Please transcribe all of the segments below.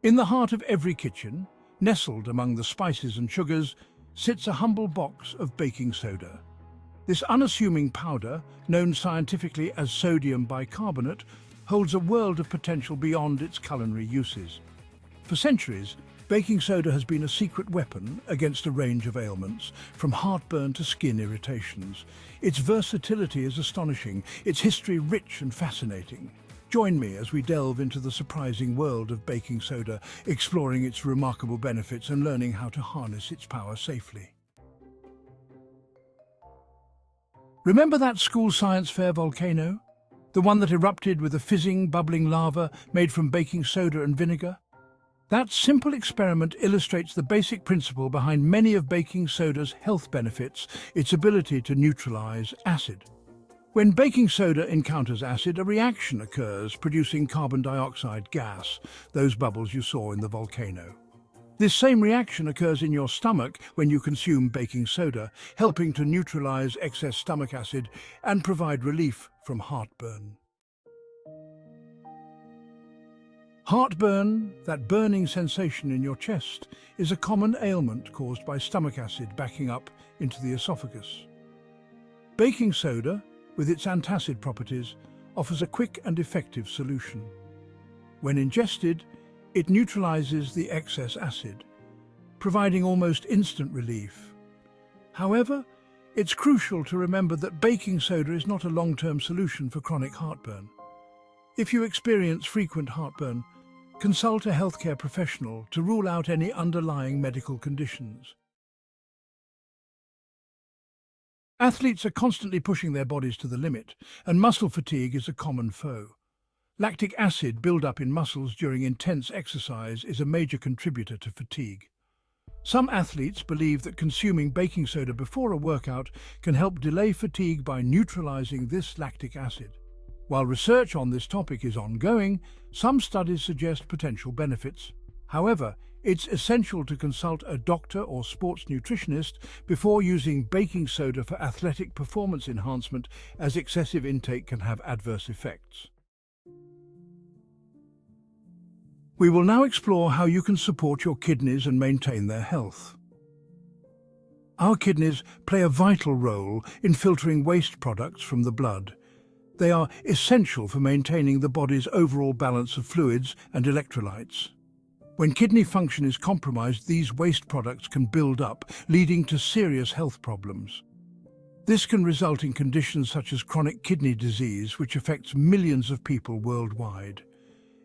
In the heart of every kitchen, nestled among the spices and sugars, sits a humble box of baking soda. This unassuming powder, known scientifically as sodium bicarbonate, holds a world of potential beyond its culinary uses. For centuries, baking soda has been a secret weapon against a range of ailments, from heartburn to skin irritations. Its versatility is astonishing, its history rich and fascinating. Join me as we delve into the surprising world of baking soda, exploring its remarkable benefits and learning how to harness its power safely. Remember that school science fair volcano? The one that erupted with a fizzing, bubbling lava made from baking soda and vinegar? That simple experiment illustrates the basic principle behind many of baking soda's health benefits, its ability to neutralize acid. When baking soda encounters acid, a reaction occurs, producing carbon dioxide gas, those bubbles you saw in the volcano. This same reaction occurs in your stomach when you consume baking soda, helping to neutralize excess stomach acid and provide relief from heartburn. Heartburn, that burning sensation in your chest, is a common ailment caused by stomach acid backing up into the esophagus. Baking soda, with its antacid properties, offers a quick and effective solution. When ingested, it neutralizes the excess acid, providing almost instant relief. However, it's crucial to remember that baking soda is not a long-term solution for chronic heartburn. If you experience frequent heartburn, consult a healthcare professional to rule out any underlying medical conditions. Athletes are constantly pushing their bodies to the limit, and muscle fatigue is a common foe. Lactic acid buildup in muscles during intense exercise is a major contributor to fatigue. Some athletes believe that consuming baking soda before a workout can help delay fatigue by neutralizing this lactic acid. While research on this topic is ongoing, some studies suggest potential benefits. However, it's essential to consult a doctor or sports nutritionist before using baking soda for athletic performance enhancement, as excessive intake can have adverse effects. We will now explore how you can support your kidneys and maintain their health. Our kidneys play a vital role in filtering waste products from the blood. They are essential for maintaining the body's overall balance of fluids and electrolytes. When kidney function is compromised, these waste products can build up, leading to serious health problems. This can result in conditions such as chronic kidney disease, which affects millions of people worldwide.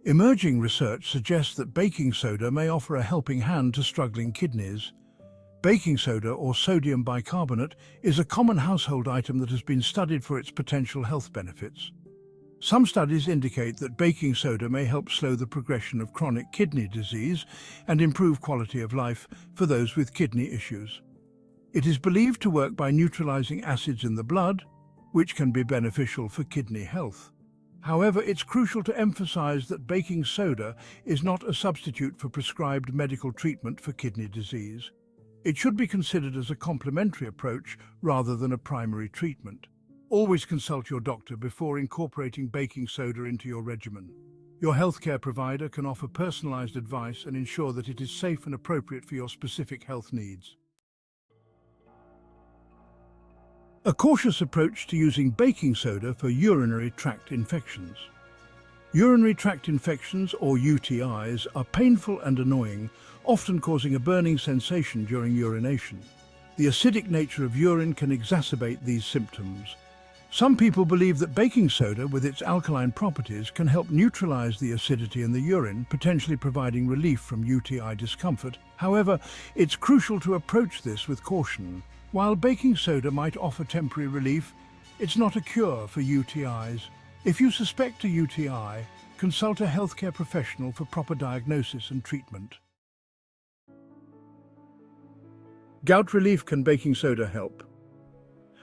Emerging research suggests that baking soda may offer a helping hand to struggling kidneys. Baking soda, or sodium bicarbonate, is a common household item that has been studied for its potential health benefits. Some studies indicate that baking soda may help slow the progression of chronic kidney disease and improve quality of life for those with kidney issues. It is believed to work by neutralizing acids in the blood, which can be beneficial for kidney health. However, it's crucial to emphasize that baking soda is not a substitute for prescribed medical treatment for kidney disease. It should be considered as a complementary approach rather than a primary treatment. Always consult your doctor before incorporating baking soda into your regimen. Your healthcare provider can offer personalized advice and ensure that it is safe and appropriate for your specific health needs. A cautious approach to using baking soda for urinary tract infections. Urinary tract infections, or UTIs, are painful and annoying, often causing a burning sensation during urination. The acidic nature of urine can exacerbate these symptoms. Some people believe that baking soda, with its alkaline properties, can help neutralize the acidity in the urine, potentially providing relief from UTI discomfort. However, it's crucial to approach this with caution. While baking soda might offer temporary relief, it's not a cure for UTIs. If you suspect a UTI, consult a healthcare professional for proper diagnosis and treatment. Gout relief: can baking soda help?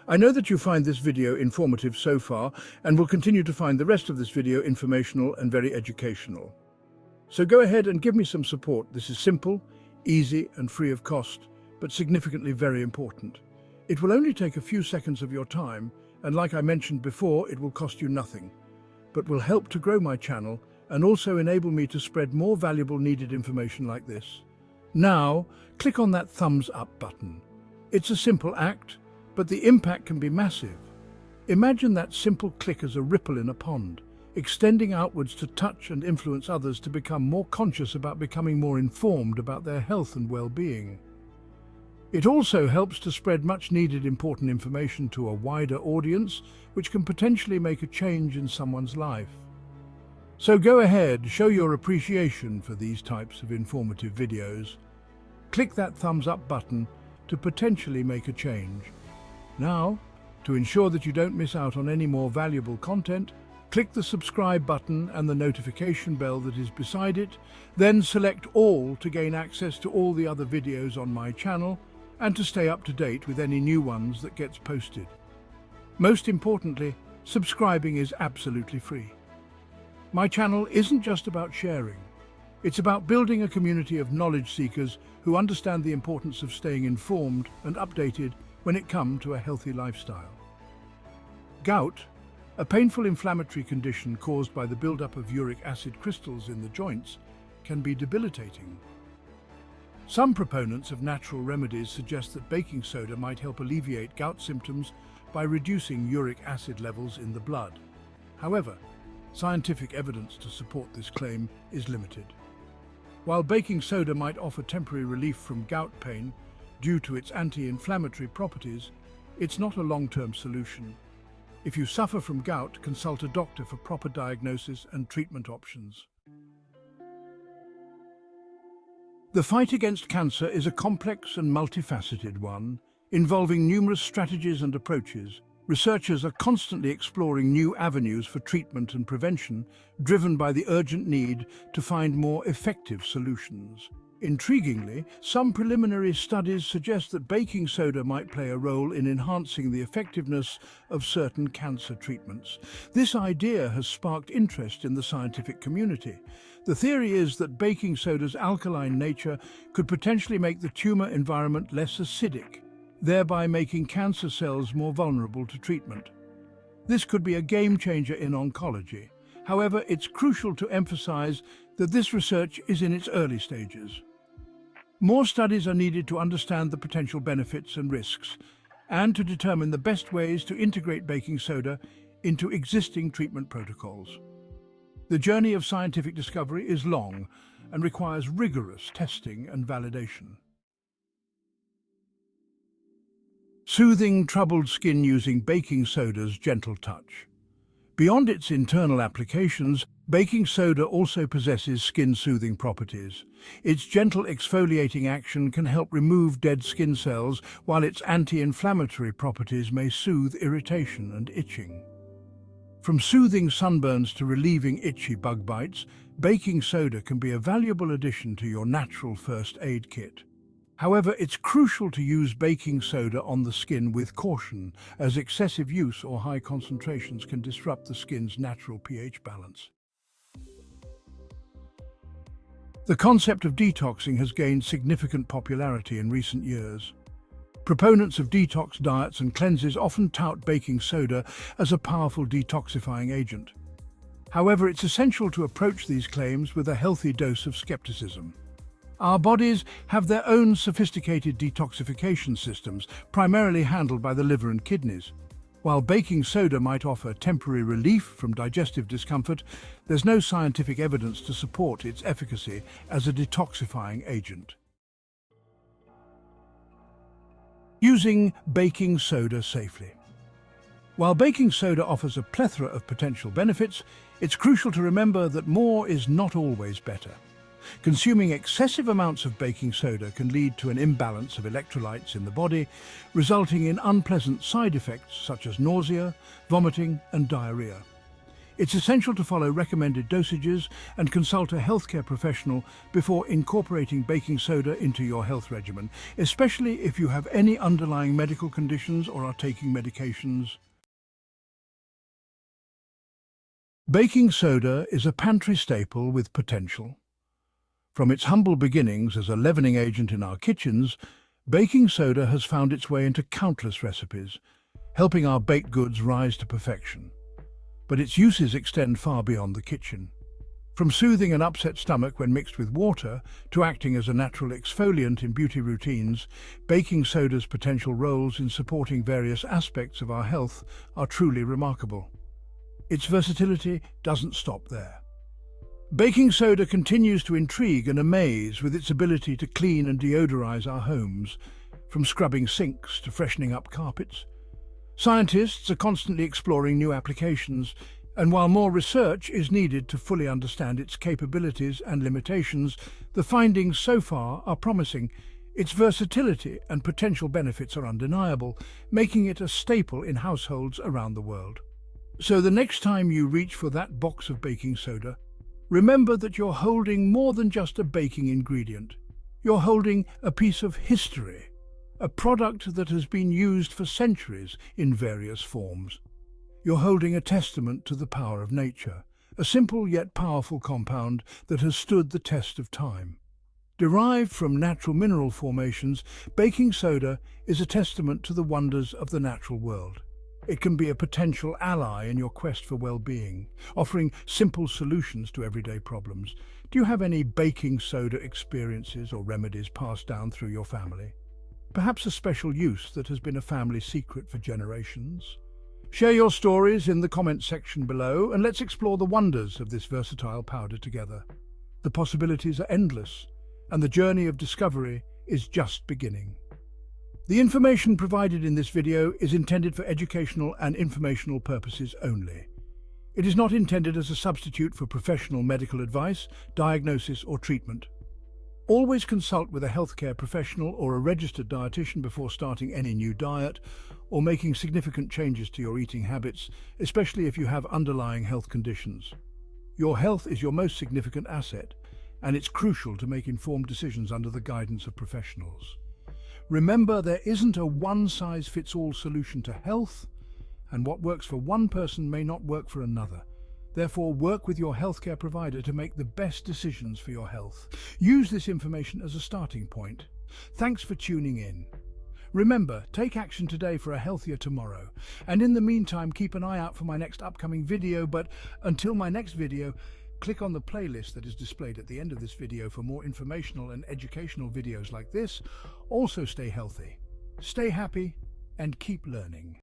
I know that you find this video informative so far and will continue to find the rest of this video informational and very educational. So go ahead and give me some support. This is simple, easy and free of cost, but significantly very important. It will only take a few seconds of your time, and like I mentioned before, it will cost you nothing, but will help to grow my channel and also enable me to spread more valuable needed information like this. Now, click on that thumbs up button. It's a simple act, but the impact can be massive. Imagine that simple click as a ripple in a pond, extending outwards to touch and influence others to become more conscious about becoming more informed about their health and well-being. It also helps to spread much needed important information to a wider audience, which can potentially make a change in someone's life. So go ahead, show your appreciation for these types of informative videos. Click that thumbs up button to potentially make a change. Now, to ensure that you don't miss out on any more valuable content, click the subscribe button and the notification bell that is beside it, then select all to gain access to all the other videos on my channel and to stay up to date with any new ones that gets posted. Most importantly, subscribing is absolutely free. My channel isn't just about sharing. It's about building a community of knowledge seekers who understand the importance of staying informed and updated when it comes to a healthy lifestyle. Gout, a painful inflammatory condition caused by the buildup of uric acid crystals in the joints, can be debilitating. Some proponents of natural remedies suggest that baking soda might help alleviate gout symptoms by reducing uric acid levels in the blood. However, scientific evidence to support this claim is limited. While baking soda might offer temporary relief from gout pain due to its anti-inflammatory properties, it's not a long-term solution. If you suffer from gout, consult a doctor for proper diagnosis and treatment options. The fight against cancer is a complex and multifaceted one, involving numerous strategies and approaches. Researchers are constantly exploring new avenues for treatment and prevention, driven by the urgent need to find more effective solutions. Intriguingly, some preliminary studies suggest that baking soda might play a role in enhancing the effectiveness of certain cancer treatments. This idea has sparked interest in the scientific community. The theory is that baking soda's alkaline nature could potentially make the tumor environment less acidic, thereby making cancer cells more vulnerable to treatment. This could be a game changer in oncology. However, it's crucial to emphasize that this research is in its early stages. More studies are needed to understand the potential benefits and risks, and to determine the best ways to integrate baking soda into existing treatment protocols. The journey of scientific discovery is long and requires rigorous testing and validation. Soothing troubled skin using baking soda's gentle touch. Beyond its internal applications, baking soda also possesses skin-soothing properties. Its gentle exfoliating action can help remove dead skin cells, while its anti-inflammatory properties may soothe irritation and itching. From soothing sunburns to relieving itchy bug bites, baking soda can be a valuable addition to your natural first aid kit. However, it's crucial to use baking soda on the skin with caution, as excessive use or high concentrations can disrupt the skin's natural pH balance. The concept of detoxing has gained significant popularity in recent years. Proponents of detox diets and cleanses often tout baking soda as a powerful detoxifying agent. However, it's essential to approach these claims with a healthy dose of skepticism. Our bodies have their own sophisticated detoxification systems, primarily handled by the liver and kidneys. While baking soda might offer temporary relief from digestive discomfort, there's no scientific evidence to support its efficacy as a detoxifying agent. Using baking soda safely. While baking soda offers a plethora of potential benefits, it's crucial to remember that more is not always better. Consuming excessive amounts of baking soda can lead to an imbalance of electrolytes in the body, resulting in unpleasant side effects such as nausea, vomiting, and diarrhea. It's essential to follow recommended dosages and consult a healthcare professional before incorporating baking soda into your health regimen, especially if you have any underlying medical conditions or are taking medications. Baking soda is a pantry staple with potential. From its humble beginnings as a leavening agent in our kitchens, baking soda has found its way into countless recipes, helping our baked goods rise to perfection. But its uses extend far beyond the kitchen. From soothing an upset stomach when mixed with water to acting as a natural exfoliant in beauty routines, baking soda's potential roles in supporting various aspects of our health are truly remarkable. Its versatility doesn't stop there. Baking soda continues to intrigue and amaze with its ability to clean and deodorize our homes, from scrubbing sinks to freshening up carpets. Scientists are constantly exploring new applications, and while more research is needed to fully understand its capabilities and limitations, the findings so far are promising. Its versatility and potential benefits are undeniable, making it a staple in households around the world. So the next time you reach for that box of baking soda, remember that you're holding more than just a baking ingredient. You're holding a piece of history, a product that has been used for centuries in various forms. You're holding a testament to the power of nature, a simple yet powerful compound that has stood the test of time. Derived from natural mineral formations, baking soda is a testament to the wonders of the natural world. It can be a potential ally in your quest for well-being, offering simple solutions to everyday problems. Do you have any baking soda experiences or remedies passed down through your family? Perhaps a special use that has been a family secret for generations? Share your stories in the comments section below, and let's explore the wonders of this versatile powder together. The possibilities are endless, and the journey of discovery is just beginning. The information provided in this video is intended for educational and informational purposes only. It is not intended as a substitute for professional medical advice, diagnosis, or treatment. Always consult with a healthcare professional or a registered dietitian before starting any new diet or making significant changes to your eating habits, especially if you have underlying health conditions. Your health is your most significant asset, and it's crucial to make informed decisions under the guidance of professionals. Remember, there isn't a one-size-fits-all solution to health, and what works for one person may not work for another. Therefore, work with your healthcare provider to make the best decisions for your health. Use this information as a starting point. Thanks for tuning in. Remember, take action today for a healthier tomorrow. And in the meantime, keep an eye out for my next upcoming video. But until my next video, click on the playlist that is displayed at the end of this video for more informational and educational videos like this. Also, stay healthy, stay happy, and keep learning.